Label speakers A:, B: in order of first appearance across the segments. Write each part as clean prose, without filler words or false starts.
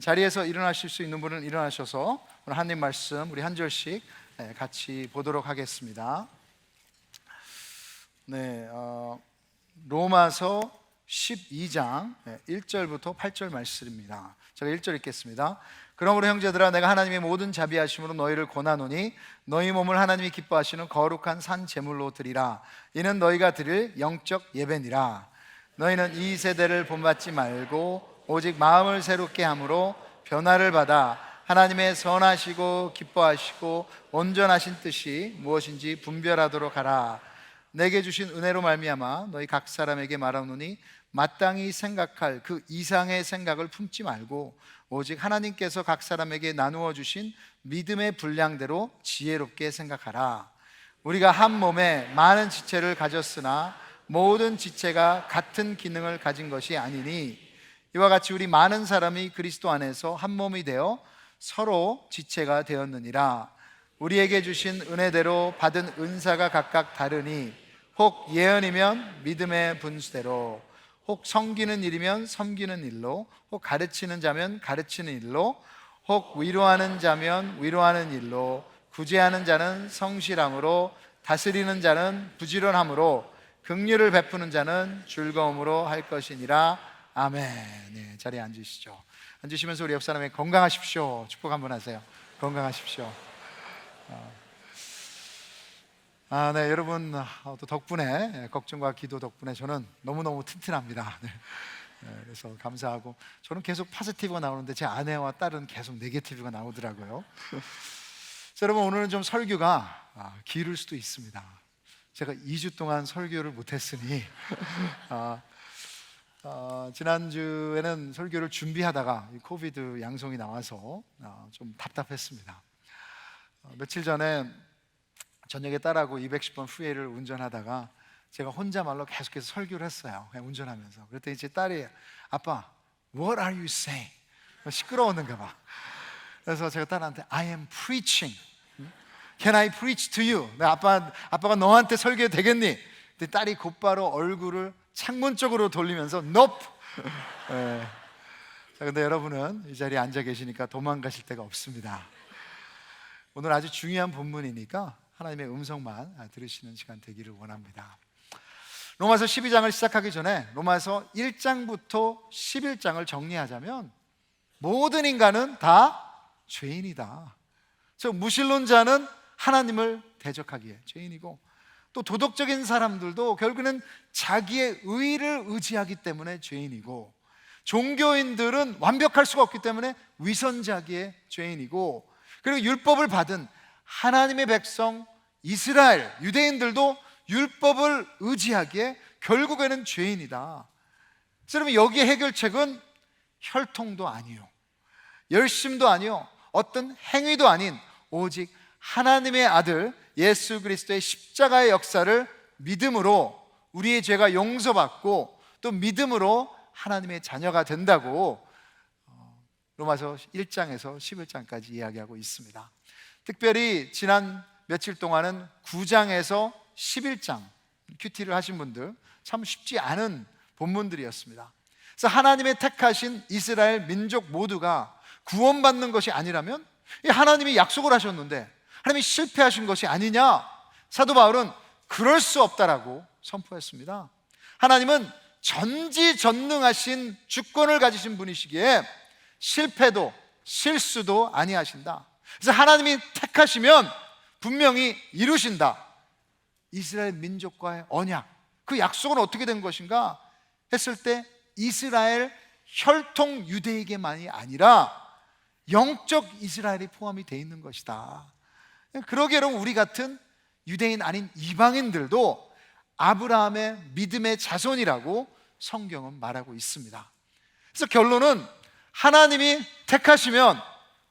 A: 자리에서 일어나실 수 있는 분은 일어나셔서 오늘 하나님 말씀 우리 한 절씩 같이 보도록 하겠습니다. 로마서 12장 1절부터 8절 말씀입니다. 제가 1절 읽겠습니다. 그러므로 형제들아, 내가 하나님의 모든 자비하심으로 너희를 권하노니 너희 몸을 하나님이 기뻐하시는 거룩한 산 제물로 드리라. 이는 너희가 드릴 영적 예배니라. 너희는 이 세대를 본받지 말고 오직 마음을 새롭게 함으로 변화를 받아 하나님의 선하시고 기뻐하시고 온전하신 뜻이 무엇인지 분별하도록 하라. 내게 주신 은혜로 말미암아 너희 각 사람에게 말하노니 마땅히 생각할 그 이상의 생각을 품지 말고 오직 하나님께서 각 사람에게 나누어 주신 믿음의 분량대로 지혜롭게 생각하라. 우리가 한 몸에 많은 지체를 가졌으나 모든 지체가 같은 기능을 가진 것이 아니니 이와 같이 우리 많은 사람이 그리스도 안에서 한 몸이 되어 서로 지체가 되었느니라. 우리에게 주신 은혜대로 받은 은사가 각각 다르니 혹 예언이면 믿음의 분수대로, 혹 섬기는 일이면 섬기는 일로, 혹 가르치는 자면 가르치는 일로, 혹 위로하는 자면 위로하는 일로, 구제하는 자는 성실함으로, 다스리는 자는 부지런함으로, 긍휼을 베푸는 자는 즐거움으로 할 것이니라. 아멘. 자리에 앉으시죠. 앉으시면서 우리 옆 사람에게 건강하십시오 축복 한번 하세요. 건강하십시오. 여러분 또 덕분에, 걱정과 기도 덕분에 저는 너무너무 튼튼합니다. 그래서 감사하고, 저는 계속 포지티브가 나오는데 제 아내와 딸은 계속 네게티브가 나오더라고요. 여러분, 오늘은 좀 설교가 길을 수도 있습니다. 제가 2주 동안 설교를 못했으니 지난주에는 설교를 준비하다가 이 코비드 양성이 나와서 좀 답답했습니다. 며칠 전에 저녁에 딸하고 210번 후회를 운전하다가 제가 혼자말로 계속해서 설교를 했어요. 그냥 운전하면서. 그랬더니 제 딸이 아빠, what are you saying? 시끄러웠는가 봐. 그래서 제가 딸한테 I am preaching. Can I preach to you? 아빠가 너한테 설교해도 되겠니? 근데 딸이 곧바로 얼굴을 창문 쪽으로 돌리면서 Nope. 자, 근데 여러분은 이 자리에 앉아 계시니까 도망가실 데가 없습니다. 오늘 아주 중요한 본문이니까 하나님의 음성만 들으시는 시간 되기를 원합니다. 로마서 12장을 시작하기 전에 로마서 1장부터 11장을 정리하자면 모든 인간은 다 죄인이다. 즉 무신론자는 하나님을 대적하기에 죄인이고, 또 도덕적인 사람들도 결국은 자기의 의를 의지하기 때문에 죄인이고, 종교인들은 완벽할 수가 없기 때문에 위선자기에 죄인이고, 그리고 율법을 받은 하나님의 백성 이스라엘 유대인들도 율법을 의지하기에 결국에는 죄인이다. 여러분, 여기에 해결책은 혈통도 아니요, 열심도 아니요, 어떤 행위도 아닌 오직 하나님의 아들 예수 그리스도의 십자가의 역사를 믿음으로 우리의 죄가 용서받고 또 믿음으로 하나님의 자녀가 된다고 로마서 1장에서 11장까지 이야기하고 있습니다. 특별히 지난 며칠 동안은 9장에서 11장 큐티를 하신 분들 참 쉽지 않은 본문들이었습니다. 그래서 하나님의 택하신 이스라엘 민족 모두가 구원받는 것이 아니라면 하나님이 약속을 하셨는데 하나님이 실패하신 것이 아니냐? 사도 바울은 그럴 수 없다라고 선포했습니다. 하나님은 전지전능하신 주권을 가지신 분이시기에 실패도 실수도 아니하신다. 그래서 하나님이 택하시면 분명히 이루신다. 이스라엘 민족과의 언약, 그 약속은 어떻게 된 것인가 했을 때 이스라엘 혈통 유대에게만이 아니라 영적 이스라엘이 포함이 되어 있는 것이다. 그러기에 여러분, 우리 같은 유대인 아닌 이방인들도 아브라함의 믿음의 자손이라고 성경은 말하고 있습니다. 그래서 결론은 하나님이 택하시면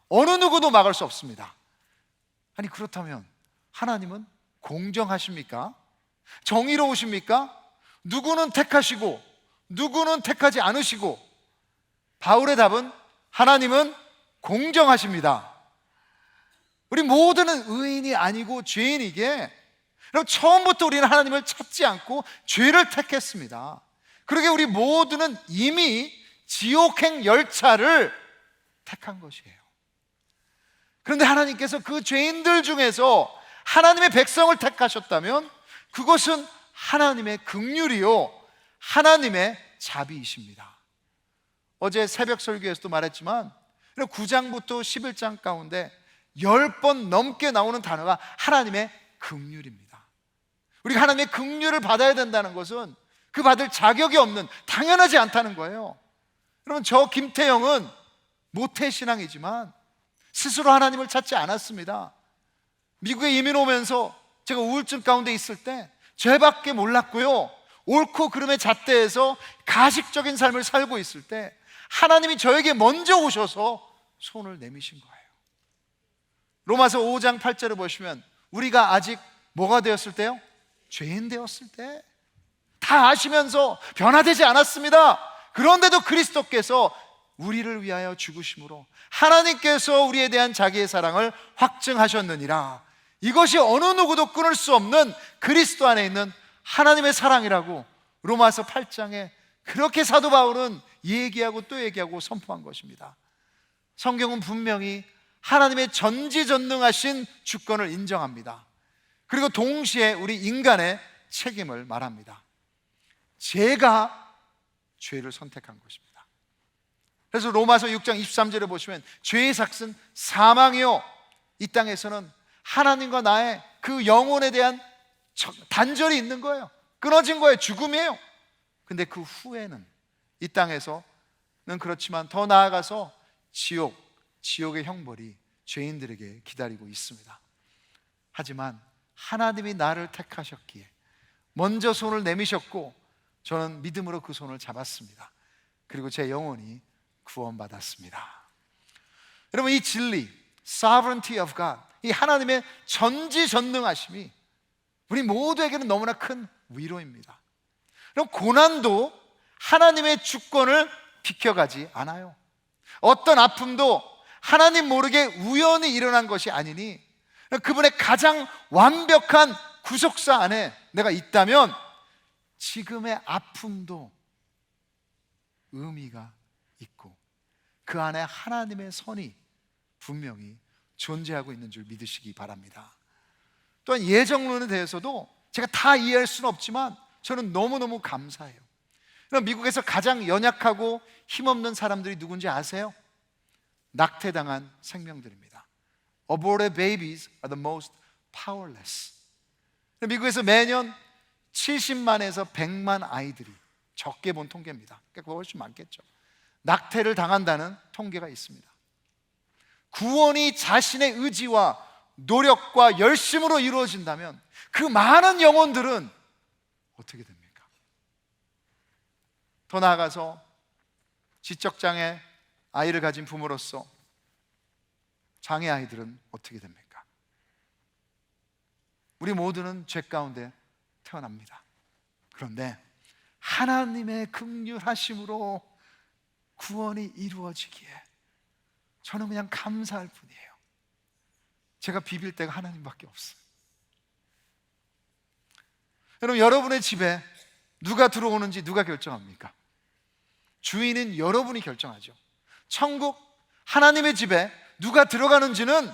A: 어느 누구도 막을 수 없습니다. 아니, 그렇다면 하나님은 공정하십니까? 정의로우십니까? 누구는 택하시고 누구는 택하지 않으시고? 바울의 답은 하나님은 공정하십니다. 우리 모두는 의인이 아니고 죄인이기에, 그럼 처음부터 우리는 하나님을 찾지 않고 죄를 택했습니다. 그러게 우리 모두는 이미 지옥행 열차를 택한 것이에요. 그런데 하나님께서 그 죄인들 중에서 하나님의 백성을 택하셨다면 그것은 하나님의 긍휼이요 하나님의 자비이십니다. 어제 새벽 설교에서도 말했지만 9장부터 11장 가운데 10번 넘게 나오는 단어가 하나님의 긍휼입니다. 우리가 하나님의 긍휼을 받아야 된다는 것은 그 받을 자격이 없는, 당연하지 않다는 거예요. 여러분, 저 김태영은 모태신앙이지만 스스로 하나님을 찾지 않았습니다. 미국에 이민 오면서 제가 우울증 가운데 있을 때 죄밖에 몰랐고요, 옳고 그름의 잣대에서 가식적인 삶을 살고 있을 때 하나님이 저에게 먼저 오셔서 손을 내미신 거예요. 로마서 5장 8절을 보시면 우리가 아직 뭐가 되었을 때요? 죄인 되었을 때. 다 아시면서 변화되지 않았습니다. 그런데도 그리스도께서 우리를 위하여 죽으심으로 하나님께서 우리에 대한 자기의 사랑을 확증하셨느니라. 이것이 어느 누구도 끊을 수 없는 그리스도 안에 있는 하나님의 사랑이라고 로마서 8장에 그렇게 사도 바울은 얘기하고 또 얘기하고 선포한 것입니다. 성경은 분명히 하나님의 전지전능하신 주권을 인정합니다. 그리고 동시에 우리 인간의 책임을 말합니다. 죄가 죄를 선택한 것입니다. 그래서 로마서 6장 23절에 보시면 죄의 삭은 사망이요, 이 땅에서는 하나님과 나의 그 영혼에 대한 단절이 있는 거예요. 끊어진 거예요. 죽음이에요. 근데 그 후에는 이 땅에서는 그렇지만 더 나아가서 지옥의 형벌이 죄인들에게 기다리고 있습니다. 하지만 하나님이 나를 택하셨기에 먼저 손을 내미셨고 저는 믿음으로 그 손을 잡았습니다. 그리고 제 영혼이 구원받았습니다. 여러분, 이 진리, sovereignty of God, 이 하나님의 전지전능하심이 우리 모두에게는 너무나 큰 위로입니다. 그럼 고난도 하나님의 주권을 비켜가지 않아요. 어떤 아픔도 하나님 모르게 우연히 일어난 것이 아니니 그분의 가장 완벽한 구속사 안에 내가 있다면 지금의 아픔도 의미가 있고 그 안에 하나님의 선이 분명히 존재하고 있는 줄 믿으시기 바랍니다. 또한 예정론에 대해서도 제가 다 이해할 수는 없지만 저는 너무너무 감사해요. 미국에서 가장 연약하고 힘없는 사람들이 누군지 아세요? 낙태당한 생명들입니다. Aborted babies are the most powerless. 미국에서 매년 70만에서 100만 아이들이, 적게 본 통계입니다. 그러니까 훨씬 많겠죠, 낙태를 당한다는 통계가 있습니다. 구원이 자신의 의지와 노력과 열심으로 이루어진다면 그 많은 영혼들은 어떻게 됩니까? 더 나아가서 지적장애 아이를 가진 부모로서 장애 아이들은 어떻게 됩니까? 우리 모두는 죄 가운데 태어납니다. 그런데 하나님의 긍휼하심으로 구원이 이루어지기에 저는 그냥 감사할 뿐이에요. 제가 비빌 데가 하나님밖에 없어요. 여러분, 여러분의 집에 누가 들어오는지 누가 결정합니까? 주인은 여러분이 결정하죠. 천국 하나님의 집에 누가 들어가는지는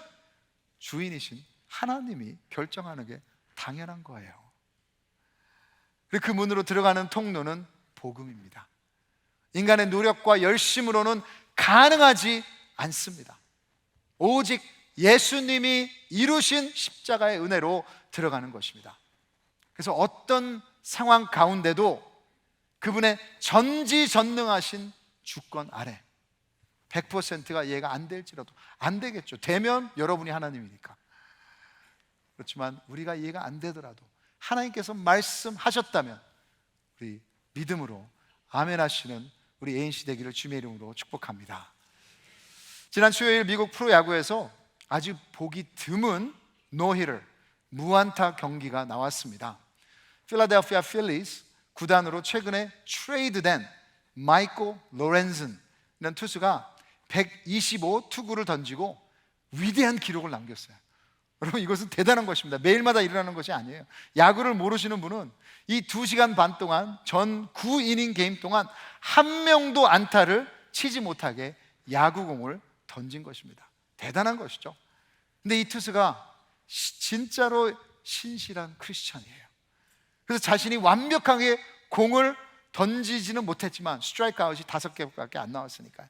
A: 주인이신 하나님이 결정하는 게 당연한 거예요. 그리고 그 문으로 들어가는 통로는 복음입니다. 인간의 노력과 열심으로는 가능하지 않습니다. 오직 예수님이 이루신 십자가의 은혜로 들어가는 것입니다. 그래서 어떤 상황 가운데도 그분의 전지전능하신 주권 아래 100%가 이해가 안 될지라도, 안 되겠죠. 되면 여러분이 하나님이니까. 그렇지만 우리가 이해가 안 되더라도 하나님께서 말씀하셨다면 우리 믿음으로 아멘 하시는 우리 ANC 되기를 주님의 이름으로 축복합니다. 지난 수요일 미국 프로야구에서 아주 보기 드문 노히터, 무안타 경기가 나왔습니다. 필라델피아 필리스 구단으로 최근에 트레이드된 마이클 로렌슨이라는 투수가 125 투구를 던지고 위대한 기록을 남겼어요. 여러분, 이것은 대단한 것입니다. 매일마다 일어나는 것이 아니에요. 야구를 모르시는 분은 이 2시간 반 동안 전 9이닝 게임 동안 한 명도 안타를 치지 못하게 야구공을 던진 것입니다. 대단한 것이죠. 근데 이 투수가 진짜로 신실한 크리스찬이에요. 그래서 자신이 완벽하게 공을 던지지는 못했지만 스트라이크 아웃이 5개밖에 안 나왔으니까요.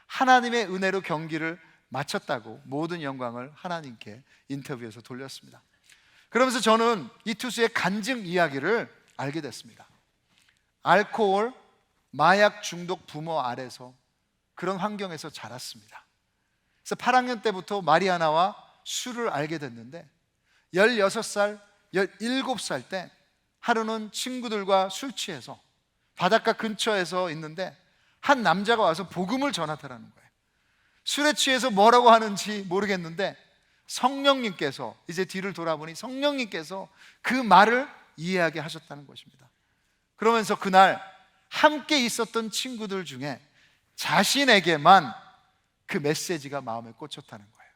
A: 하나님의 은혜로 경기를 마쳤다고 모든 영광을 하나님께 인터뷰에서 돌렸습니다. 그러면서 저는 이 투수의 간증 이야기를 알게 됐습니다. 알코올, 마약 중독 부모 아래서 그런 환경에서 자랐습니다. 그래서 8학년 때부터 마리아나와 술을 알게 됐는데 16살, 17살 때 하루는 친구들과 술 취해서 바닷가 근처에서 있는데 한 남자가 와서 복음을 전하더라는 거예요. 술에 취해서 뭐라고 하는지 모르겠는데 성령님께서, 이제 뒤를 돌아보니 성령님께서 그 말을 이해하게 하셨다는 것입니다. 그러면서 그날 함께 있었던 친구들 중에 자신에게만 그 메시지가 마음에 꽂혔다는 거예요.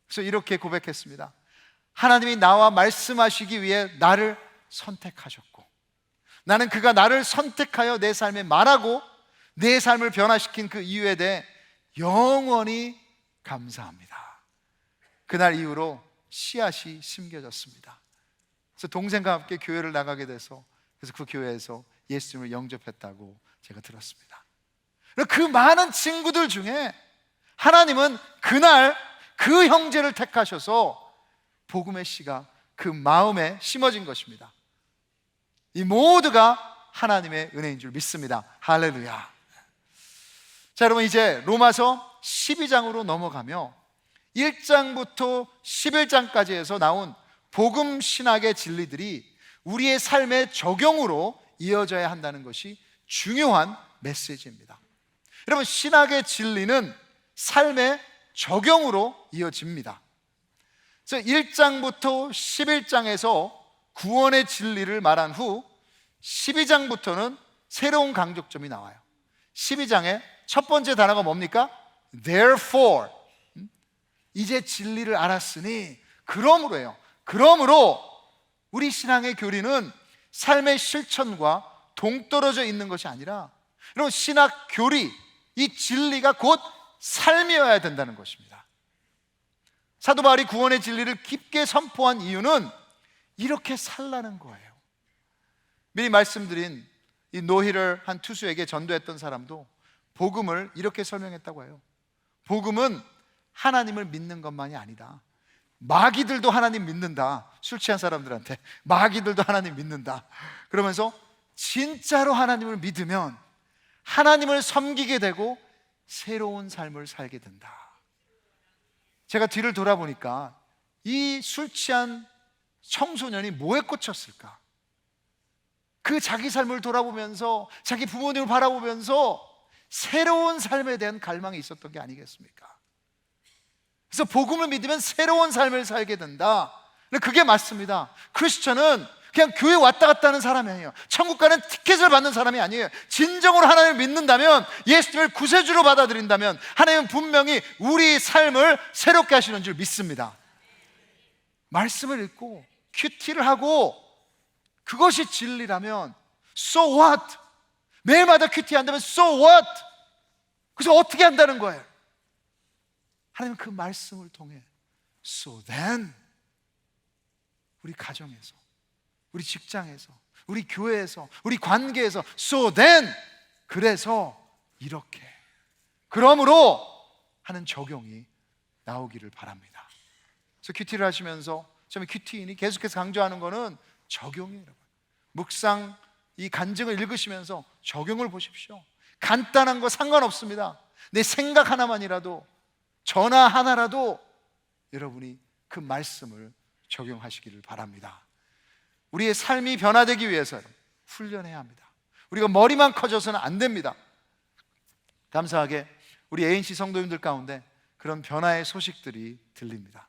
A: 그래서 이렇게 고백했습니다. 하나님이 나와 말씀하시기 위해 나를 선택하셨고, 나는 그가 나를 선택하여 내 삶에 말하고 내 삶을 변화시킨 그 이유에 대해 영원히 감사합니다. 그날 이후로 씨앗이 심겨졌습니다. 그래서 동생과 함께 교회를 나가게 돼서, 그래서 그 교회에서 예수님을 영접했다고 제가 들었습니다. 그 많은 친구들 중에 하나님은 그날 그 형제를 택하셔서 복음의 씨가 그 마음에 심어진 것입니다. 이 모두가 하나님의 은혜인 줄 믿습니다. 할렐루야. 자, 여러분, 이제 로마서 12장으로 넘어가며 1장부터 11장까지 해서 나온 복음 신학의 진리들이 우리의 삶의 적용으로 이어져야 한다는 것이 중요한 메시지입니다. 여러분, 신학의 진리는 삶의 적용으로 이어집니다. 그래서 1장부터 11장에서 구원의 진리를 말한 후 12장부터는 새로운 강조점이 나와요. 12장의 첫 번째 단어가 뭡니까? Therefore, 이제 진리를 알았으니 그러므로예요. 그러므로 우리 신앙의 교리는 삶의 실천과 동떨어져 있는 것이 아니라, 여러분, 신학 교리, 이 진리가 곧 삶이어야 된다는 것입니다. 사도 바울이 구원의 진리를 깊게 선포한 이유는 이렇게 살라는 거예요. 미리 말씀드린 이 노희를 한 투수에게 전도했던 사람도 복음을 이렇게 설명했다고 해요. 복음은 하나님을 믿는 것만이 아니다. 마귀들도 하나님 믿는다. 술 취한 사람들한테 마귀들도 하나님 믿는다. 그러면서 진짜로 하나님을 믿으면 하나님을 섬기게 되고 새로운 삶을 살게 된다. 제가 뒤를 돌아보니까 이 술 취한 청소년이 뭐에 꽂혔을까? 그 자기 삶을 돌아보면서, 자기 부모님을 바라보면서 새로운 삶에 대한 갈망이 있었던 게 아니겠습니까? 그래서 복음을 믿으면 새로운 삶을 살게 된다. 그게 맞습니다. 크리스천은 그냥 교회 왔다 갔다 하는 사람이 아니에요. 천국 가는 티켓을 받는 사람이 아니에요. 진정으로 하나님을 믿는다면, 예수님을 구세주로 받아들인다면 하나님은 분명히 우리 삶을 새롭게 하시는 줄 믿습니다. 말씀을 읽고 큐티를 하고 그것이 진리라면 So what? 매일마다 큐티한다면 So what? 그래서 어떻게 한다는 거예요? 하나님은 그 말씀을 통해 So then, 우리 가정에서, 우리 직장에서, 우리 교회에서, 우리 관계에서 So then, 그래서 이렇게, 그러므로 하는 적용이 나오기를 바랍니다. 그래서 큐티를 하시면서 처음에 큐티인이 계속해서 강조하는 것은 적용이에요. 묵상, 이 간증을 읽으시면서 적용을 보십시오. 간단한 거 상관없습니다. 내 생각 하나만이라도, 전화 하나라도 여러분이 그 말씀을 적용하시기를 바랍니다. 우리의 삶이 변화되기 위해서 훈련해야 합니다. 우리가 머리만 커져서는 안 됩니다. 감사하게 우리 ANC 성도님들 가운데 그런 변화의 소식들이 들립니다.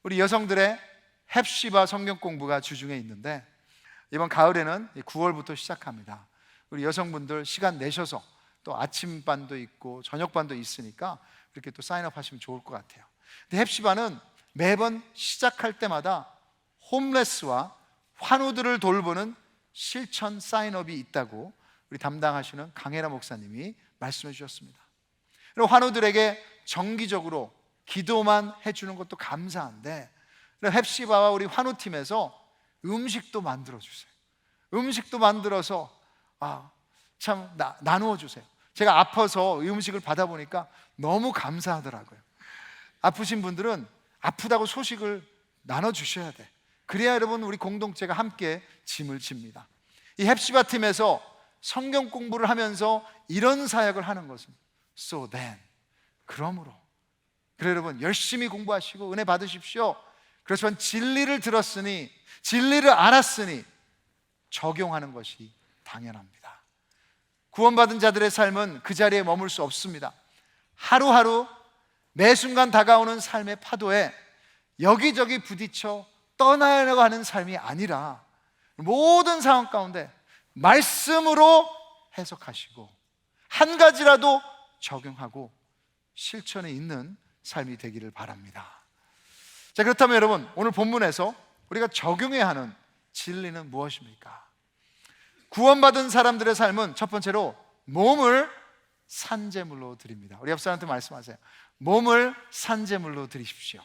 A: 우리 여성들의 헵시바 성경 공부가 주중에 있는데 이번 가을에는 9월부터 시작합니다. 우리 여성분들 시간 내셔서 또 아침반도 있고 저녁반도 있으니까 그렇게 또 사인업 하시면 좋을 것 같아요. 근데 헵시바는 매번 시작할 때마다 홈레스와 환우들을 돌보는 실천 사인업이 있다고 우리 담당하시는 강혜라 목사님이 말씀해 주셨습니다. 그리고 환우들에게 정기적으로 기도만 해주는 것도 감사한데 헵시바와 우리 환우팀에서 음식도 만들어주세요. 음식도 만들어서 참 나누어 주세요. 제가 아파서 이 음식을 받아보니까 너무 감사하더라고요. 아프신 분들은 아프다고 소식을 나눠주셔야 돼. 그래야 여러분 우리 공동체가 함께 짐을 집니다. 이 헵시바 팀에서 성경 공부를 하면서 이런 사역을 하는 것은 So then, 그러므로 그래 여러분 열심히 공부하시고 은혜 받으십시오. 그렇지만 진리를 들었으니, 진리를 알았으니 적용하는 것이 당연합니다. 구원받은 자들의 삶은 그 자리에 머물 수 없습니다. 하루하루 매 순간 다가오는 삶의 파도에 여기저기 부딪혀 떠나려고 하는 삶이 아니라 모든 상황 가운데 말씀으로 해석하시고 한 가지라도 적용하고 실천에 있는 삶이 되기를 바랍니다. 자, 그렇다면 여러분 오늘 본문에서 우리가 적용해야 하는 진리는 무엇입니까? 구원받은 사람들의 삶은 첫 번째로 몸을 산제물로 드립니다. 우리 옆 사람한테 말씀하세요. 몸을 산제물로 드리십시오.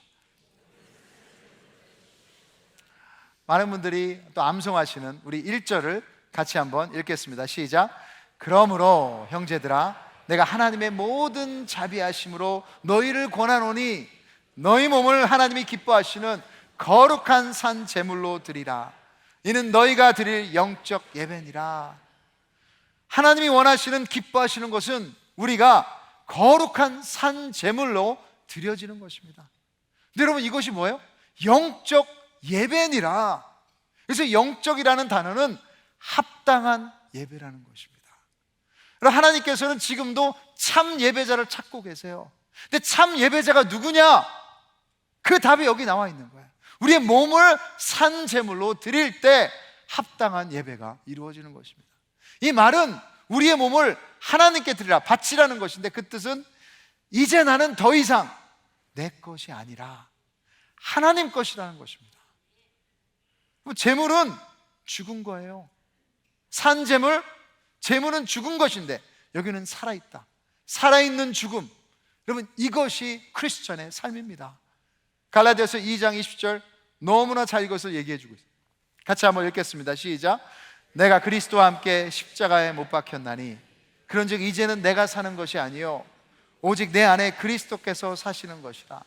A: 많은 분들이 또 암송하시는 우리 1절을 같이 한번 읽겠습니다. 시작. 그러므로 형제들아 내가 하나님의 모든 자비하심으로 너희를 권하노니 너희 몸을 하나님이 기뻐하시는 거룩한 산 제물로 드리라. 이는 너희가 드릴 영적 예배니라. 하나님이 원하시는, 기뻐하시는 것은 우리가 거룩한 산 제물로 드려지는 것입니다. 근데 여러분 이것이 뭐예요? 영적 예배니라. 그래서 영적이라는 단어는 합당한 예배라는 것입니다. 하나님께서는 지금도 참 예배자를 찾고 계세요. 근데 참 예배자가 누구냐? 그 답이 여기 나와 있는 거예요. 우리의 몸을 산 제물로 드릴 때 합당한 예배가 이루어지는 것입니다. 이 말은 우리의 몸을 하나님께 드리라, 바치라는 것인데 그 뜻은 이제 나는 더 이상 내 것이 아니라 하나님 것이라는 것입니다. 제물은 죽은 거예요. 산 제물, 제물은 죽은 것인데 여기는 살아있다. 살아있는 죽음. 여러분 이것이 크리스천의 삶입니다. 갈라디아서 2장 20절 너무나 잘 이것을 얘기해 주고 있습니다. 같이 한번 읽겠습니다. 시작. 내가 그리스도와 함께 십자가에 못 박혔나니 그런즉 이제는 내가 사는 것이 아니요 오직 내 안에 그리스도께서 사시는 것이라.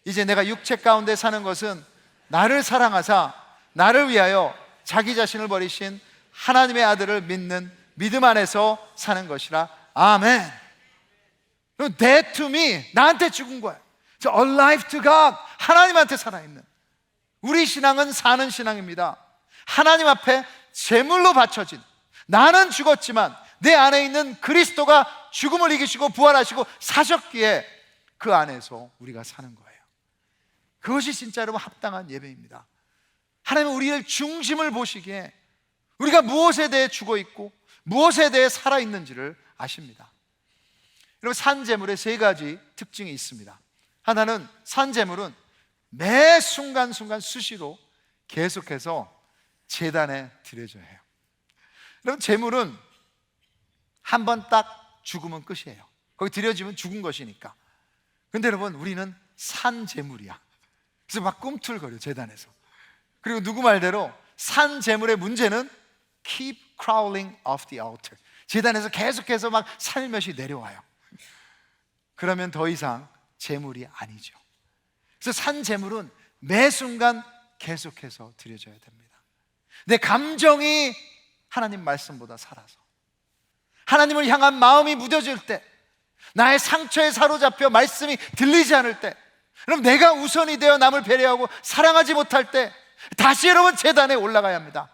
A: 이제 내가 육체 가운데 사는 것은 나를 사랑하사 나를 위하여 자기 자신을 버리신 하나님의 아들을 믿는 믿음 안에서 사는 것이라. 아멘. Dead to me, 나한테 죽은 거야. Alive to God, 하나님한테 살아있는 우리 신앙은 사는 신앙입니다. 하나님 앞에 제물로 바쳐진, 나는 죽었지만 내 안에 있는 그리스도가 죽음을 이기시고 부활하시고 사셨기에 그 안에서 우리가 사는 거예요. 그것이 진짜 여러분 합당한 예배입니다. 하나님은 우리의 중심을 보시기에 우리가 무엇에 대해 죽어 있고 무엇에 대해 살아 있는지를 아십니다. 여러분 산제물의 세 가지 특징이 있습니다. 하나는 산제물은 매 순간순간 수시로 계속해서 제단에 드려져야 해요. 여러분 제물은 한 번 딱 죽으면 끝이에요. 거기 드려지면 죽은 것이니까. 근데 여러분 우리는 산제물이야. 그래서 막 꿈틀거려 제단에서. 그리고 누구 말대로 산제물의 문제는 keep crawling off the altar. 제단에서 계속해서 막 살며시 내려와요. 그러면 더 이상 제물이 아니죠. 그래서 산 제물은 매 순간 계속해서 드려져야 됩니다. 내 감정이 하나님 말씀보다 살아서 하나님을 향한 마음이 무뎌질 때, 나의 상처에 사로잡혀 말씀이 들리지 않을 때, 그럼 내가 우선이 되어 남을 배려하고 사랑하지 못할 때 다시 여러분 제단에 올라가야 합니다.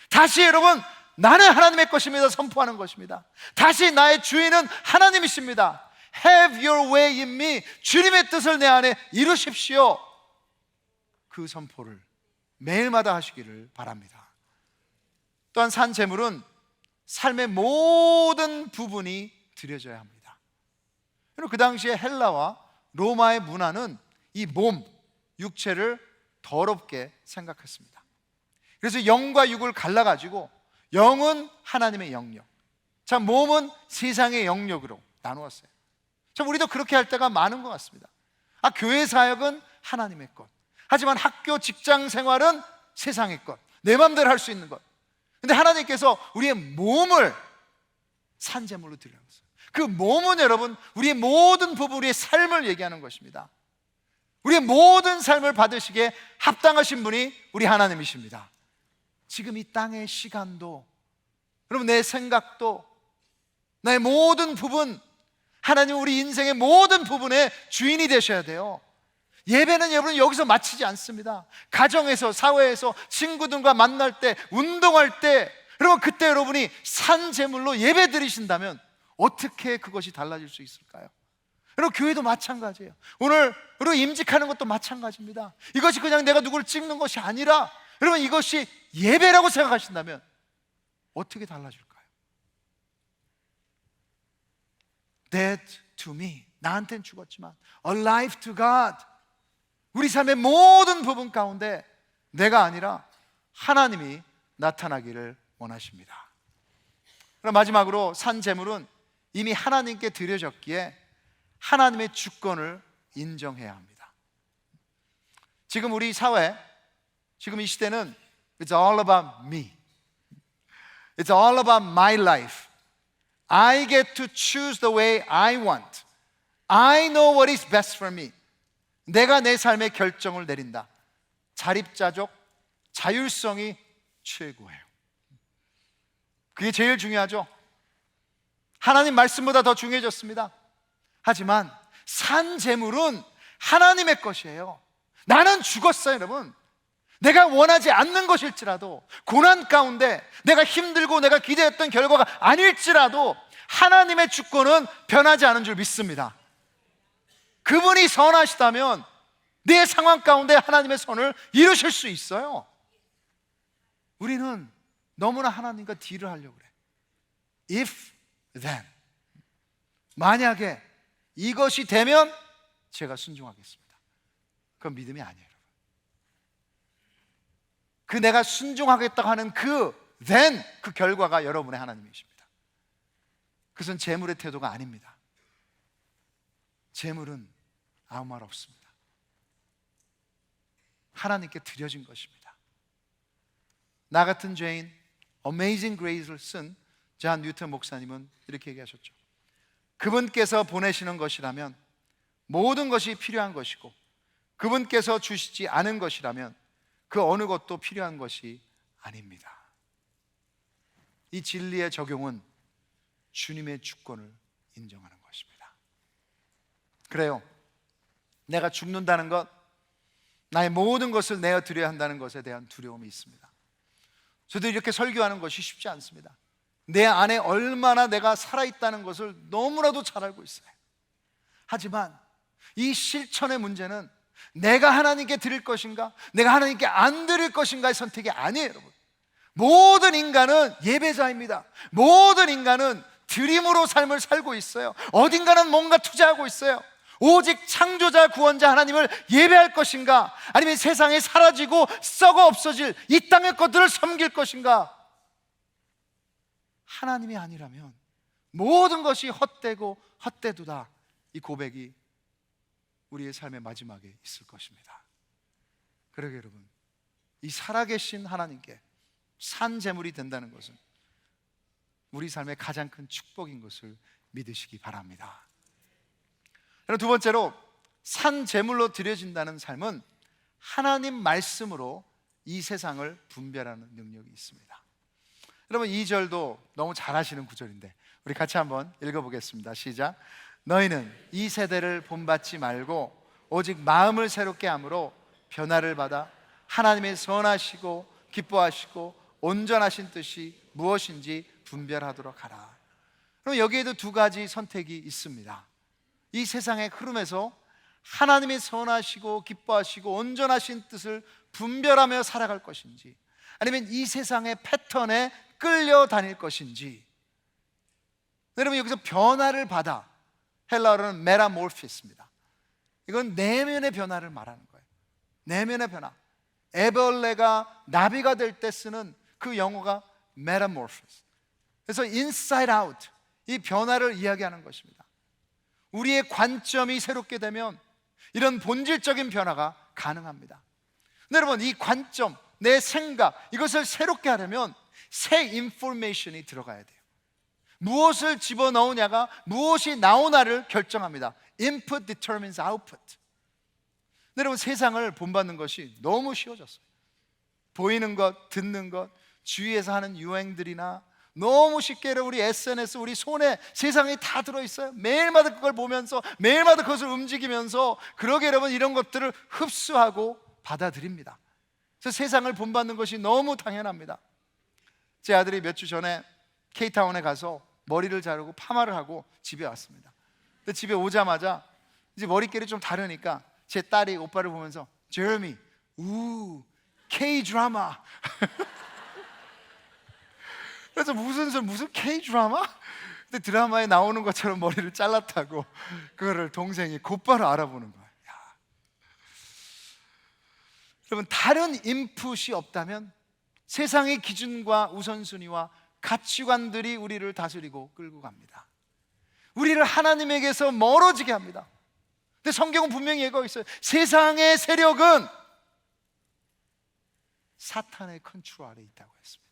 A: 다시 여러분 나는 하나님의 것입니다 선포하는 것입니다. 다시 나의 주인은 하나님이십니다. Have your way in me. 주님의 뜻을 내 안에 이루십시오. 그 선포를 매일마다 하시기를 바랍니다. 또한 산 제물은 삶의 모든 부분이 드려져야 합니다. 그 당시에 헬라와 로마의 문화는 이 몸, 육체를 더럽게 생각했습니다. 그래서 영과 육을 갈라가지고 영은 하나님의 영역, 자 몸은 세상의 영역으로 나누었어요. 참 우리도 그렇게 할 때가 많은 것 같습니다. 교회 사역은 하나님의 것, 하지만 학교 직장 생활은 세상의 것, 내 마음대로 할 수 있는 것. 근데 하나님께서 우리의 몸을 산제물로 드리라고 했어요. 그 몸은 여러분 우리의 모든 부분, 우리의 삶을 얘기하는 것입니다. 우리의 모든 삶을 받으시기에 합당하신 분이 우리 하나님이십니다. 지금 이 땅의 시간도, 여러분 내 생각도, 나의 모든 부분, 하나님 우리 인생의 모든 부분의 주인이 되셔야 돼요. 예배는 여러분 여기서 마치지 않습니다. 가정에서, 사회에서, 친구들과 만날 때, 운동할 때, 여러분 그때 여러분이 산 제물로 예배 드리신다면 어떻게 그것이 달라질 수 있을까요? 여러분 교회도 마찬가지예요. 오늘 우리가 임직하는 것도 마찬가지입니다. 이것이 그냥 내가 누구를 찍는 것이 아니라 여러분 이것이 예배라고 생각하신다면 어떻게 달라질까요? Dead to me, 나한테는 죽었지만 alive to God, 우리 삶의 모든 부분 가운데 내가 아니라 하나님이 나타나기를 원하십니다. 그럼 마지막으로 산 제물은 이미 하나님께 드려졌기에 하나님의 주권을 인정해야 합니다. 지금 우리 사회, 지금 이 시대는 It's all about me, It's all about my life. I get to choose the way I want. I know what is best for me. 내가 내 삶의 결정을 내린다. 자립자족, 자율성이 최고예요. 그게 제일 중요하죠. 하나님 말씀보다 더 중요해졌습니다. 하지만 산 제물은 하나님의 것이에요. 나는 죽었어요, 여러분. 내가 원하지 않는 것일지라도, 고난 가운데 내가 힘들고 내가 기대했던 결과가 아닐지라도 하나님의 주권은 변하지 않은 줄 믿습니다. 그분이 선하시다면 내 상황 가운데 하나님의 선을 이루실 수 있어요. 우리는 너무나 하나님과 딜을 하려고 그래. If then, 만약에 이것이 되면 제가 순종하겠습니다. 그건 믿음이 아니에요. 그 내가 순종하겠다고 하는 그 then, 그 결과가 여러분의 하나님이십니다. 그것은 재물의 태도가 아닙니다. 재물은 아무 말 없습니다. 하나님께 드려진 것입니다. 나 같은 죄인 Amazing Grace를 쓴 존 뉴턴 목사님은 이렇게 얘기하셨죠. 그분께서 보내시는 것이라면 모든 것이 필요한 것이고, 그분께서 주시지 않은 것이라면 그 어느 것도 필요한 것이 아닙니다. 이 진리의 적용은 주님의 주권을 인정하는 것입니다. 그래요, 내가 죽는다는 것, 나의 모든 것을 내어드려야 한다는 것에 대한 두려움이 있습니다. 저도 이렇게 설교하는 것이 쉽지 않습니다. 내 안에 얼마나 내가 살아있다는 것을 너무나도 잘 알고 있어요. 하지만 이 실천의 문제는 내가 하나님께 드릴 것인가, 내가 하나님께 안 드릴 것인가의 선택이 아니에요, 여러분. 모든 인간은 예배자입니다. 모든 인간은 드림으로 삶을 살고 있어요. 어딘가는 뭔가 투자하고 있어요. 오직 창조자 구원자 하나님을 예배할 것인가, 아니면 세상에 사라지고 썩어 없어질 이 땅의 것들을 섬길 것인가. 하나님이 아니라면 모든 것이 헛되고 헛되도다, 이 고백이 우리의 삶의 마지막에 있을 것입니다. 그러게 여러분, 이 살아계신 하나님께 산 제물이 된다는 것은 우리 삶의 가장 큰 축복인 것을 믿으시기 바랍니다. 그럼 두 번째로, 산 제물로 드려진다는 삶은 하나님 말씀으로 이 세상을 분별하는 능력이 있습니다. 여러분, 2절도 너무 잘 아시는 구절인데 우리 같이 한번 읽어보겠습니다. 시작. 너희는 이 세대를 본받지 말고 오직 마음을 새롭게 함으로 변화를 받아 하나님의 선하시고 기뻐하시고 온전하신 뜻이 무엇인지 분별하도록 하라. 그럼 여기에도 두 가지 선택이 있습니다. 이 세상의 흐름에서 하나님의 선하시고 기뻐하시고 온전하신 뜻을 분별하며 살아갈 것인지, 아니면 이 세상의 패턴에 끌려다닐 것인지. 여러분, 여기서 변화를 받아, 헬라어로는 메타모르피스입니다. 이건 내면의 변화를 말하는 거예요. 내면의 변화. 애벌레가 나비가 될 때 쓰는 그 영어가 메타모르피스. 그래서 inside out, 이 변화를 이야기하는 것입니다. 우리의 관점이 새롭게 되면 이런 본질적인 변화가 가능합니다. 근데 여러분, 이 관점, 내 생각, 이것을 새롭게 하려면 새 인포메이션이 들어가야 돼요. 무엇을 집어넣으냐가 무엇이 나오나를 결정합니다. Input determines output. 근데 여러분, 세상을 본받는 것이 너무 쉬워졌어요. 보이는 것, 듣는 것, 주위에서 하는 유행들이나 너무 쉽게 우리 SNS, 우리 손에 세상이 다 들어있어요. 매일마다 그걸 보면서 매일마다 그것을 움직이면서 그러게 여러분 이런 것들을 흡수하고 받아들입니다. 그래서 세상을 본받는 것이 너무 당연합니다. 제 아들이 몇 주 전에 K타운에 가서 머리를 자르고 파마를 하고 집에 왔습니다. 근데 집에 오자마자 이제 머릿결이 좀 다르니까 제 딸이 오빠를 보면서 제레미, K-드라마. 그래서 무슨 K-드라마? 근데 드라마에 나오는 것처럼 머리를 잘랐다고 그거를 동생이 곧바로 알아보는 거예요. 야. 여러분, 다른 인풋이 없다면 세상의 기준과 우선순위와 가치관들이 우리를 다스리고 끌고 갑니다. 우리를 하나님에게서 멀어지게 합니다. 근데 성경은 분명히 얘기하고 있어요. 세상의 세력은 사탄의 컨트롤 아래 있다고 했습니다.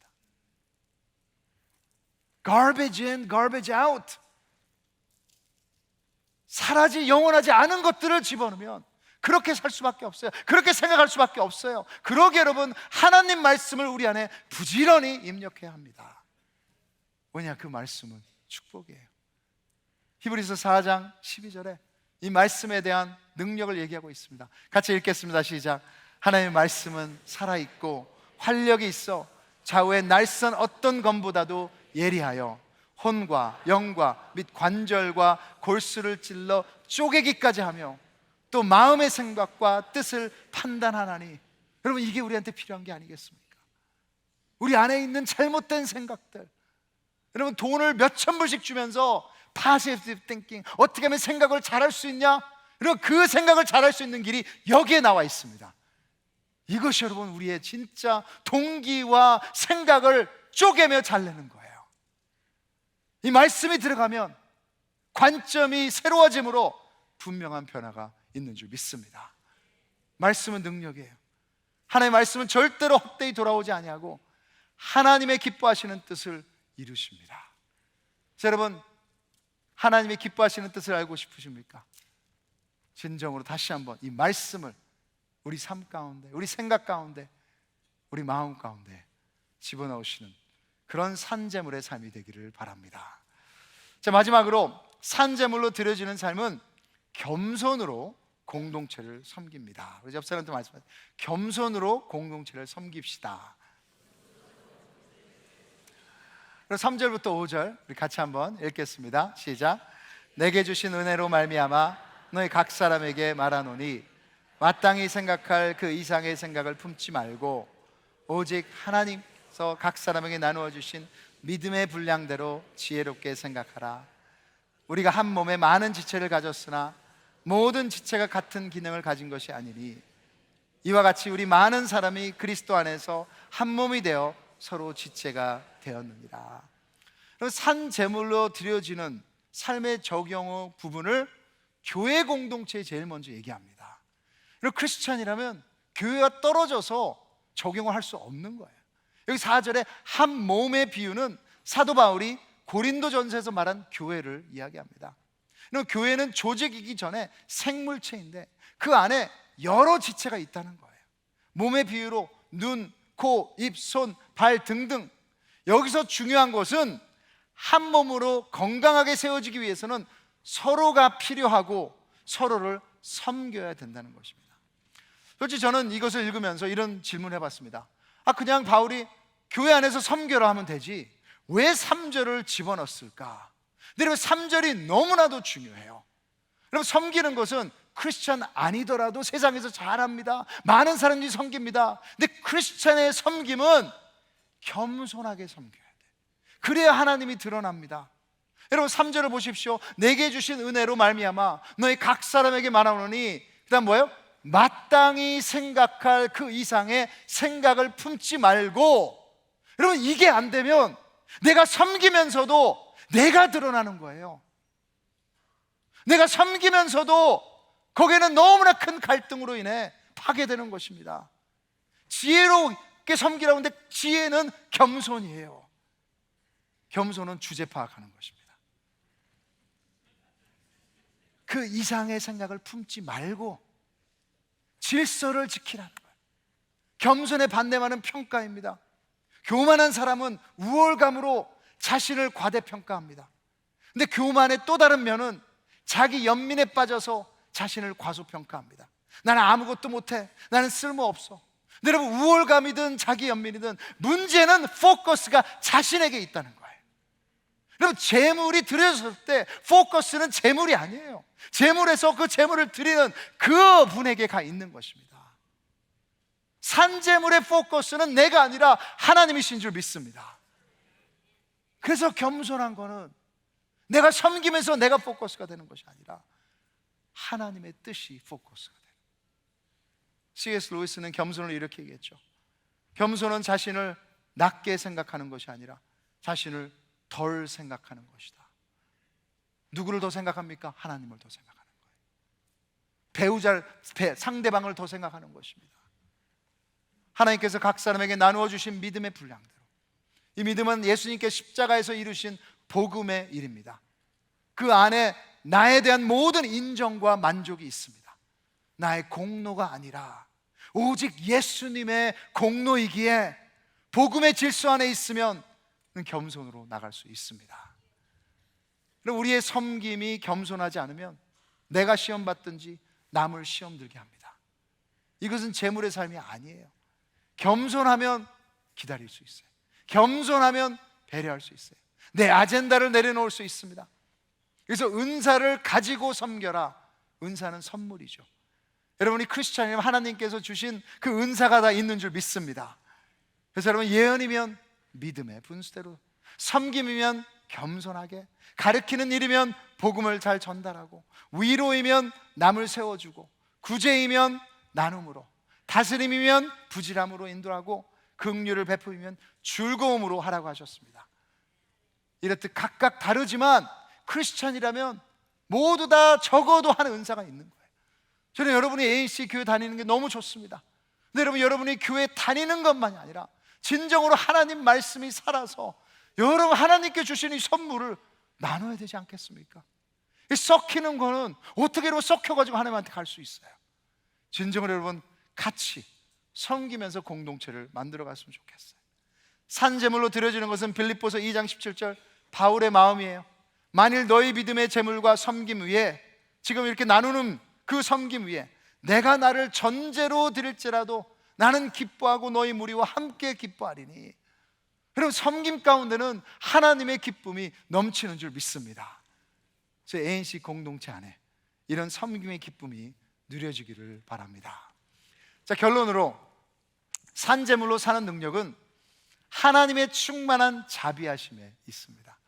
A: Garbage in, garbage out. 영원하지 않은 것들을 집어넣으면 그렇게 살 수밖에 없어요. 그렇게 생각할 수밖에 없어요. 그러게 여러분, 하나님 말씀을 우리 안에 부지런히 입력해야 합니다. 왜냐, 그 말씀은 축복이에요. 히브리서 4장 12절에 이 말씀에 대한 능력을 얘기하고 있습니다. 같이 읽겠습니다. 시작. 하나님의 말씀은 살아있고 활력이 있어 좌우의 날선 어떤 검보다도 예리하여 혼과 영과 및 관절과 골수를 찔러 쪼개기까지 하며 또 마음의 생각과 뜻을 판단하나니. 여러분, 이게 우리한테 필요한 게 아니겠습니까? 우리 안에 있는 잘못된 생각들, 여러분, 돈을 몇천 불씩 주면서 passive thinking, 어떻게 하면 생각을 잘할 수 있냐? 여러분, 그 생각을 잘할 수 있는 길이 여기에 나와 있습니다. 이것이 여러분 우리의 진짜 동기와 생각을 쪼개며 잘내는 거예요. 이 말씀이 들어가면 관점이 새로워짐으로 분명한 변화가 있는 줄 믿습니다. 말씀은 능력이에요. 하나님의 말씀은 절대로 헛되이 돌아오지 아니하고 하나님의 기뻐하시는 뜻을 이루십니다. 자, 여러분, 하나님의 기뻐하시는 뜻을 알고 싶으십니까? 진정으로 다시 한번 이 말씀을 우리 삶 가운데, 우리 생각 가운데, 우리 마음 가운데 집어넣으시는 그런 산제물의 삶이 되기를 바랍니다. 자, 마지막으로 산제물로 드려지는 삶은 겸손으로 공동체를 섬깁니다. 우리 옆 사람한테 말씀하세요. 겸손으로 공동체를 섬깁시다. 그럼 3절부터 5절 우리 같이 한번 읽겠습니다. 시작. 내게 주신 은혜로 말미암아 너희 각 사람에게 말하노니 마땅히 생각할 그 이상의 생각을 품지 말고 오직 하나님께서 각 사람에게 나누어 주신 믿음의 분량대로 지혜롭게 생각하라. 우리가 한 몸에 많은 지체를 가졌으나 모든 지체가 같은 기능을 가진 것이 아니니 이와 같이 우리 많은 사람이 그리스도 안에서 한 몸이 되어 서로 지체가 되었느니라. 산 제물로 드려지는 삶의 적용 부분을 교회 공동체에 제일 먼저 얘기합니다. 그리고 크리스찬이라면 교회와 떨어져서 적용을 할 수 없는 거예요. 여기 4절에 한 몸의 비유는 사도 바울이 고린도전서에서 말한 교회를 이야기합니다. 교회는 조직이기 전에 생물체인데 그 안에 여러 지체가 있다는 거예요. 몸의 비유로 눈, 코, 입, 손, 발 등등. 여기서 중요한 것은 한 몸으로 건강하게 세워지기 위해서는 서로가 필요하고 서로를 섬겨야 된다는 것입니다. 솔직히 저는 이것을 읽으면서 이런 질문을 해봤습니다. 그냥 바울이 교회 안에서 섬겨라 하면 되지 왜 3절을 집어넣었을까? 근데 여러분, 3절이 너무나도 중요해요. 여러분, 섬기는 것은 크리스찬 아니더라도 세상에서 잘합니다. 많은 사람들이 섬깁니다. 근데 크리스찬의 섬김은 겸손하게 섬겨야 돼. 그래야 하나님이 드러납니다. 여러분, 3절을 보십시오. 내게 주신 은혜로 말미암아 너희 각 사람에게 말하노니, 그 다음 뭐예요? 마땅히 생각할 그 이상의 생각을 품지 말고. 여러분, 이게 안 되면 내가 섬기면서도 내가 드러나는 거예요. 내가 섬기면서도 거기에는 너무나 큰 갈등으로 인해 파괴되는 것입니다. 지혜롭게 섬기라고 하는데 지혜는 겸손이에요. 겸손은 주제 파악하는 것입니다. 그 이상의 생각을 품지 말고 질서를 지키라는 거예요. 겸손의 반대말은 평가입니다. 교만한 사람은 우월감으로 자신을 과대평가합니다. 근데 교만의 또 다른 면은 자기 연민에 빠져서 자신을 과소평가합니다. 나는 아무것도 못해, 나는 쓸모없어. 근데 여러분, 우월감이든 자기 연민이든 문제는 포커스가 자신에게 있다는 거예요. 여러분, 재물이 드려졌을 때 포커스는 재물이 아니에요. 재물에서 그 재물을 드리는 그 분에게 가 있는 것입니다. 산재물의 포커스는 내가 아니라 하나님이신 줄 믿습니다. 그래서 겸손한 거는 내가 섬기면서 내가 포커스가 되는 것이 아니라 하나님의 뜻이 포커스가 되는 거예요. C.S. 루이스는 겸손을 이렇게 얘기했죠. 겸손은 자신을 낮게 생각하는 것이 아니라 자신을 덜 생각하는 것이다. 누구를 더 생각합니까? 하나님을 더 생각하는 거예요. 상대방을 더 생각하는 것입니다. 하나님께서 각 사람에게 나누어 주신 믿음의 분량대로, 이 믿음은 예수님께 십자가에서 이루신 복음의 일입니다. 그 안에 나에 대한 모든 인정과 만족이 있습니다. 나의 공로가 아니라 오직 예수님의 공로이기에 복음의 질서 안에 있으면 겸손으로 나갈 수 있습니다. 우리의 섬김이 겸손하지 않으면 내가 시험 받든지 남을 시험 들게 합니다. 이것은 재물의 삶이 아니에요. 겸손하면 기다릴 수 있어요. 겸손하면 배려할 수 있어요. 내 아젠다를 내려놓을 수 있습니다. 그래서 은사를 가지고 섬겨라. 은사는 선물이죠. 여러분이 크리스찬이면 하나님께서 주신 그 은사가 다 있는 줄 믿습니다. 그래서 여러분, 예언이면 믿음의 분수대로, 섬김이면 겸손하게, 가르치는 일이면 복음을 잘 전달하고, 위로이면 남을 세워주고, 구제이면 나눔으로, 다스림이면 부지람으로 인도하고, 긍휼을 베풀면 즐거움으로 하라고 하셨습니다. 이렇듯 각각 다르지만 크리스찬이라면 모두 다 적어도 하는 은사가 있는 거예요. 저는 여러분이 ANC 교회 다니는 게 너무 좋습니다. 근데 여러분이 교회 다니는 것만이 아니라 진정으로 하나님 말씀이 살아서 여러분 하나님께 주신 이 선물을 나눠야 되지 않겠습니까? 이 썩히는 거는 어떻게 썩혀가지고 하나님한테 갈 수 있어요. 진정으로 여러분 같이 섬기면서 공동체를 만들어 갔으면 좋겠어요. 산제물로 드려지는 것은 빌립보서 2장 17절 바울의 마음이에요. 만일 너희 믿음의 제물과 섬김 위에, 지금 이렇게 나누는 그 섬김 위에 내가 나를 전제로 드릴지라도 나는 기뻐하고 너희 무리와 함께 기뻐하리니. 여러분, 섬김 가운데는 하나님의 기쁨이 넘치는 줄 믿습니다. 그래서 ANC 공동체 안에 이런 섬김의 기쁨이 누려지기를 바랍니다. 자, 결론으로 산제물로 사는 능력은 하나님의 충만한 자비하심에 있습니다.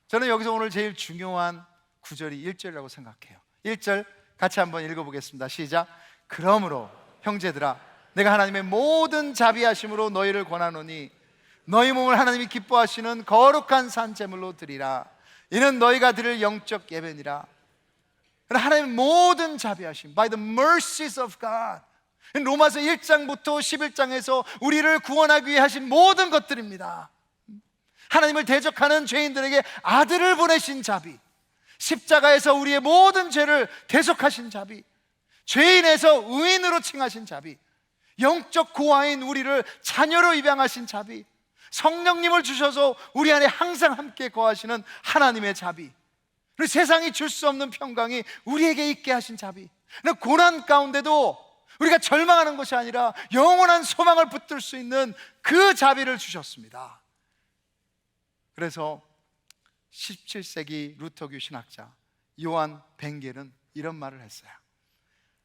A: 저는 여기서 오늘 제일 중요한 구절이 1절이라고 생각해요. 1절 같이 한번 읽어보겠습니다. 시작. 그러므로 형제들아, 내가 하나님의 모든 자비하심으로 너희를 권하노니 너희 몸을 하나님이 기뻐하시는 거룩한 산제물로 드리라. 이는 너희가 드릴 영적 예배니라. 하나님의 모든 자비하심, by the mercies of God, 로마서 1장부터 11장에서 우리를 구원하기 위해 하신 모든 것들입니다. 하나님을 대적하는 죄인들에게 아들을 보내신 자비, 십자가에서 우리의 모든 죄를 대속하신 자비, 죄인에서 의인으로 칭하신 자비, 영적 고아인 우리를 자녀로 입양하신 자비, 성령님을 주셔서 우리 안에 항상 함께 거하시는 하나님의 자비, 그리고 세상이 줄 수 없는 평강이 우리에게 있게 하신 자비, 고난 가운데도 우리가 절망하는 것이 아니라 영원한 소망을 붙들 수 있는 그 자비를 주셨습니다. 그래서 17세기 루터교 신학자 요한 벵겔은 이런 말을 했어요.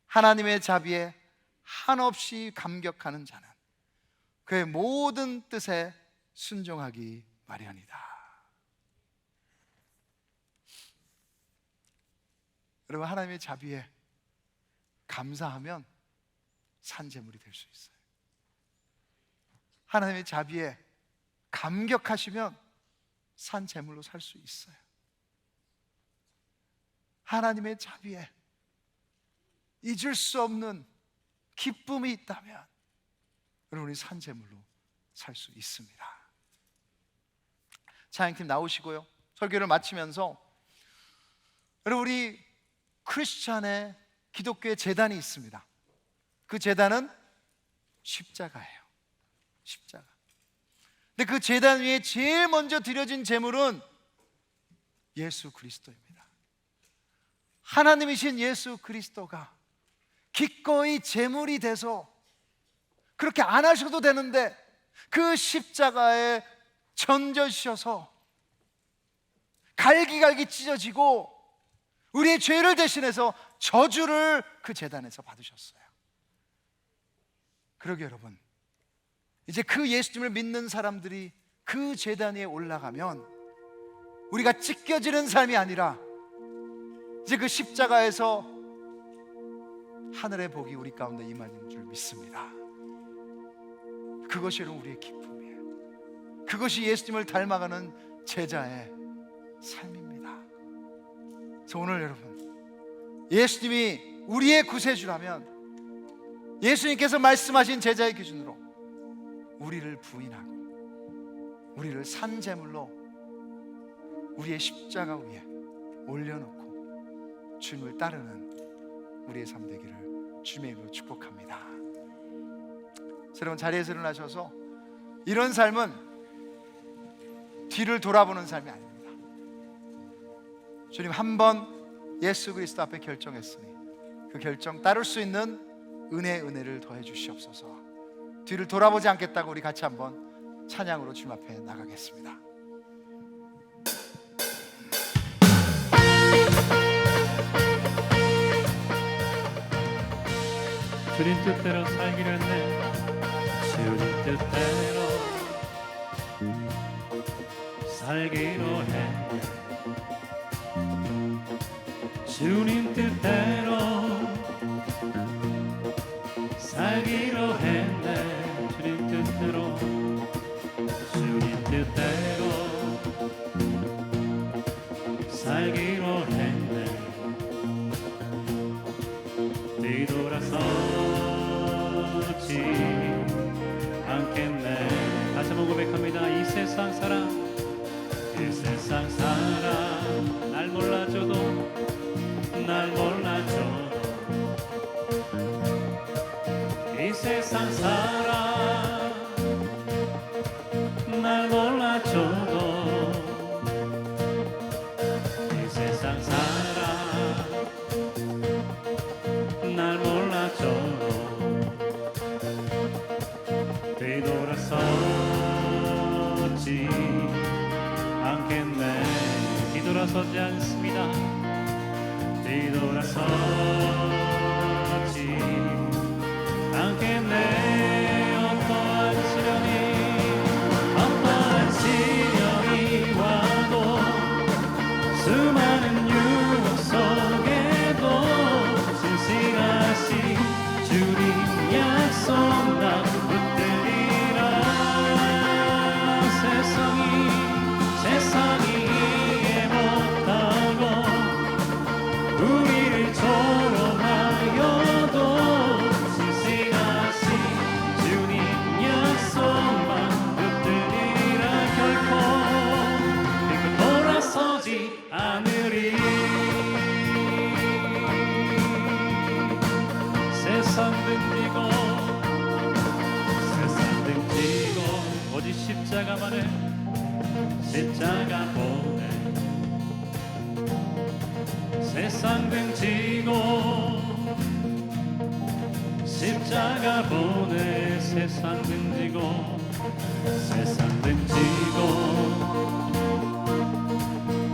A: 하나님의 자비에 한없이 감격하는 자는 그의 모든 뜻에 순종하기 마련이다. 여러분, 하나님의 자비에 감사하면 산제물이 될 수 있어요. 하나님의 자비에 감격하시면 산제물로 살 수 있어요. 하나님의 자비에 잊을 수 없는 기쁨이 있다면 여러분이 산재물로 살 수 있습니다. 찬양팀 나오시고요. 설교를 마치면서 여러분, 우리 크리스찬의 기독교의 제단이 있습니다. 그 제단은 십자가예요. 십자가. 근데 그 제단 위에 제일 먼저 드려진 제물은 예수 그리스도입니다. 하나님이신 예수 그리스도가 기꺼이 제물이 돼서, 그렇게 안 하셔도 되는데 그 십자가에 전져지셔서 갈기갈기 찢어지고 우리의 죄를 대신해서 저주를 그 제단에서 받으셨어요. 그러게 여러분, 이제 그 예수님을 믿는 사람들이 그 제단 위에 올라가면 우리가 찢겨지는 삶이 아니라 이제 그 십자가에서 하늘의 복이 우리 가운데 임하는 줄 믿습니다. 그것이 여러분 우리의 기쁨이에요. 그것이 예수님을 닮아가는 제자의 삶입니다. 그래서 오늘 여러분, 예수님이 우리의 구세주라면 예수님께서 말씀하신 제자의 기준으로 우리를 부인하고 우리를 산제물로 우리의 십자가 위에 올려놓고 주님을 따르는 우리의 삶 되기를 주님의 이름으로 축복합니다. 여러분, 자리에서 일어나셔서 이런 삶은 뒤를 돌아보는 삶이 아닙니다. 주님, 한 번 예수 그리스도 앞에 결정했으니 그 결정 따를 수 있는 은혜를 더해 주시옵소서. 뒤를 돌아보지 않겠다고 우리 같이 한번 찬양으로 주님 앞에 나가겠습니다.
B: 주님 뜻대로 살기로 했네. 주님 뜻대로 살기로 해. 주님 뜻대로 살기로 했네. 주님 뜻대로, 주님 뜻대로 살기로 했네. 뒤돌아서지 않겠네. 다시 한번 고백합니다. 이 세상 사람, 이 세상 사람 날 몰라줘도, 날 몰라줘도, 이 세상 사람 날 몰라줘도, 이 세상 사람 날 몰라줘도 뒤돌아서지 않겠네. 뒤돌아서지 않습니다. 뒤돌아서지 않겠네. 어떠한 시련이 와도, 수많은 유혹 속에도 신실하신 주님 약속 나 붙들리라. 세상이 이해 못하고 우리를 조롱하여도 신실하신 주님 약속만 붙들리라. 결코 믿고 돌아서지 않으리. 세상 등지고 오직 십자가만을, 십자가 보내. 세상 등지고 십자가 보내. 세상 등지고, 세상 등지고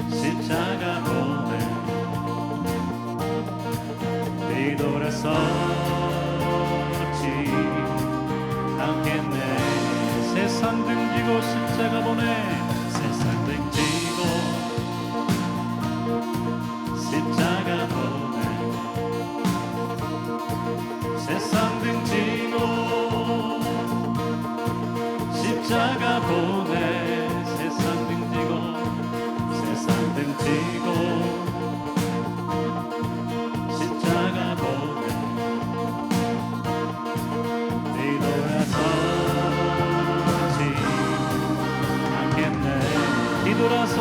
B: 십자가 보내. 뒤돌아서지 않겠네. 세상 등지고 십자가 보내. 세상 등지고 십자가 보내. 세상 등지고 십자가 보내. 세상 등지고, 세상 등지고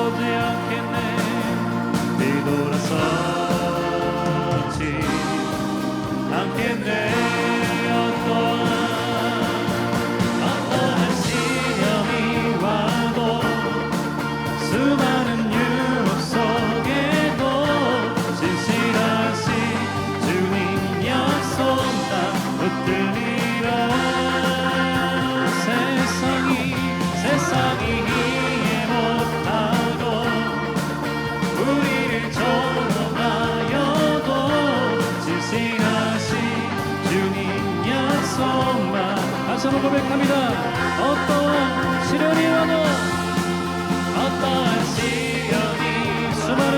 B: 돌아서지 않겠네. 뒤돌아서지 않겠네. 어떠한 시련이 와도 수많은 유혹 속에도 진실하신 주님 약속 다 붙들리라. 세상이 이해 못하고 우리를 조롱하여도 진실하신 주님 약속만 다시 한번 고백합니다. 어떠한 시련이 와도 어떠한 시련이 수많은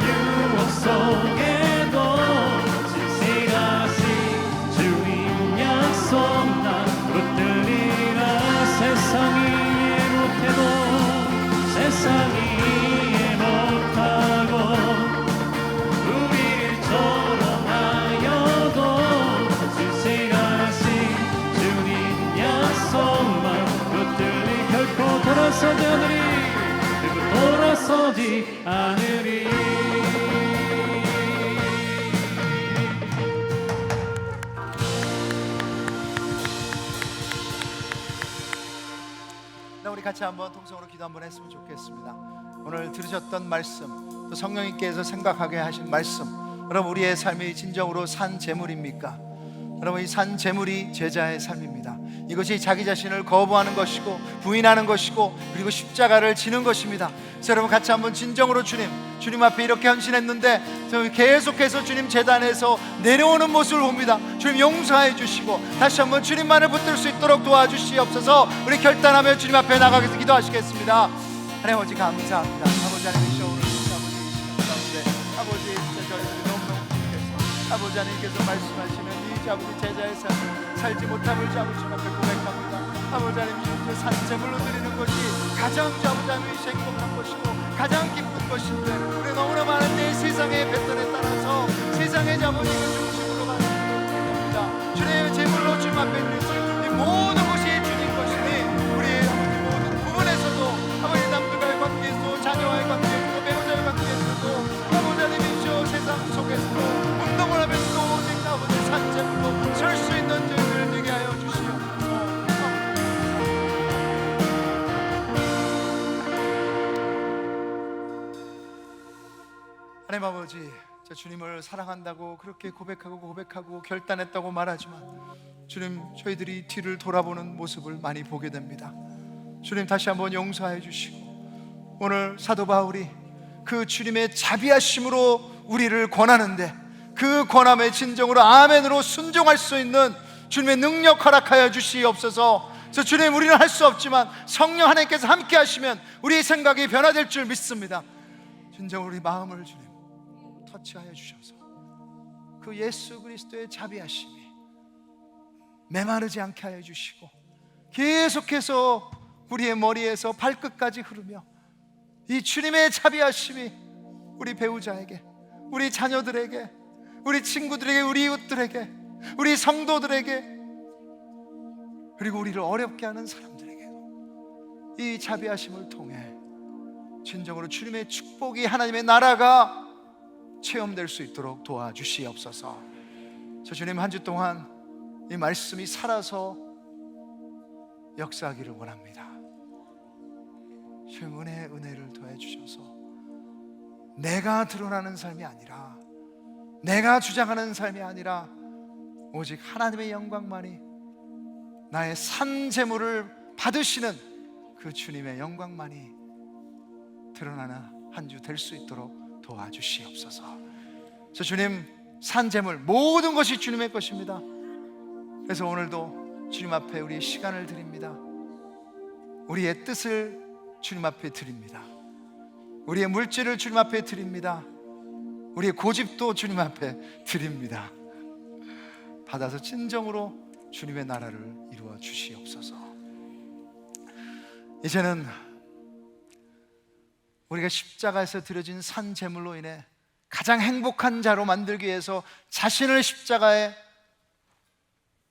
B: 유혹 속에도 진실하신 주님 약속만 붙들리라. 세상이 이해 못하고 우리를 조롱하여도 진실하신 주님 약속만 붙들리. 결코 돌아서지 않으리.
A: 우리 같이 한번 통성으로 기도 한번 했으면 좋겠습니다. 오늘 들으셨던 말씀, 또 성령님께서 생각하게 하신 말씀, 여러분 우리의 삶이 진정으로 산 제물입니까? 여러분 이 산 제물이 제자의 삶입니다. 이것이 자기 자신을 거부하는 것이고 부인하는 것이고 그리고 십자가를 지는 것입니다. 그래서 여러분 같이 한번 진정으로 주님 앞에 이렇게 헌신했는데 계속해서 주님 제단에서 내려오는 모습을 봅니다. 주님 용서해 주시고 다시 한번 주님만을 붙들 수 있도록 도와주시옵소서. 우리 결단하며 주님 앞에 나가서 기도하시겠습니다. 하나님 아버지 감사합니다. 아버지 하나님이시여 오늘 아버지 이 시간 가운데 아버지 진짜 저희들이 너무너무 부족해서 아버지 하나님께서 말씀하시는 이 아버지 제자의 삶 살지 못함을 아버지 앞에 고백합니다. 아버지 하나님 이제 산제물로 드리는 것이 가장 아버지 하나님이 행복한 것이고 가장 기쁜 것인데 우리 너무나 많은 이 세상의 패턴에 따라서 세상의 아버지가 중심으로 가는 것입니다. 주님의 제물로 주님 앞에 드릴 이 모든 것이 주님 것이니 우리 아버지 모든 부분에서도 아버지 남들과의 관계에서도 자녀와의 관계에서도 배우자의 관계에서도 아버지 하나님이시여 세상 속에서도 운동을 하면서도 오직 아버지 산제물로 설 수 있는 저희들 되게 하여 주시옵소서. 하나님 아버지, 저 주님을 사랑한다고 그렇게 고백하고 결단했다고 말하지만 주님 저희들이 뒤를 돌아보는 모습을 많이 보게 됩니다. 주님 다시 한번 용서해 주시고 오늘 사도 바울이 그 주님의 자비하심으로 우리를 권하는데 그 권함의 진정으로 아멘으로 순종할 수 있는 주님의 능력 허락하여 주시옵소서. 그래서 주님 우리는 할 수 없지만 성령 하나님께서 함께 하시면 우리의 생각이 변화될 줄 믿습니다. 진정 우리 마음을 주님 터치하여 주셔서 그 예수 그리스도의 자비하심이 메마르지 않게 하여 주시고 계속해서 우리의 머리에서 발끝까지 흐르며 이 주님의 자비하심이 우리 배우자에게, 우리 자녀들에게, 우리 친구들에게, 우리 이웃들에게, 우리 성도들에게, 그리고 우리를 어렵게 하는 사람들에게도 이 자비하심을 통해 진정으로 주님의 축복이, 하나님의 나라가 체험될 수 있도록 도와주시옵소서. 저 주님 한 주 동안 이 말씀이 살아서 역사하기를 원합니다. 주님 은혜를 더해 주셔서 내가 드러나는 삶이 아니라, 내가 주장하는 삶이 아니라 오직 하나님의 영광만이, 나의 산 제물을 받으시는 그 주님의 영광만이 드러나는 한 주 될 수 있도록 도와주시옵소서. 저 주님 산 제물 모든 것이 주님의 것입니다. 그래서 오늘도 주님 앞에 우리의 시간을 드립니다. 우리의 뜻을 주님 앞에 드립니다. 우리의 물질을 주님 앞에 드립니다. 우리의 고집도 주님 앞에 드립니다. 받아서 진정으로 주님의 나라를 이루어 주시옵소서. 이제는 우리가 십자가에서 드려진 산 제물로 인해 가장 행복한 자로 만들기 위해서 자신을 십자가의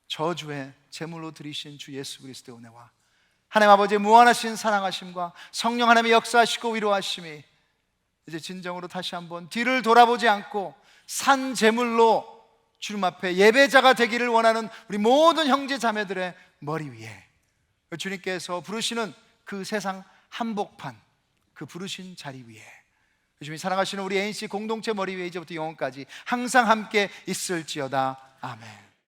A: 저주의 제물로 드리신 주 예수 그리스도의 은혜와 하나님 아버지의 무한하신 사랑하심과 성령 하나님의 역사하시고 위로하심이 이제 진정으로 다시 한번 뒤를 돌아보지 않고 산 제물로 주님 앞에 예배자가 되기를 원하는 우리 모든 형제 자매들의 머리 위에 주님께서 부르시는 그 세상 한복판, 그 부르신 자리 위에 주님이 사랑하시는 우리 NC 공동체 머리 위에 이제부터 영원까지 항상 함께 있을지어다. 아멘.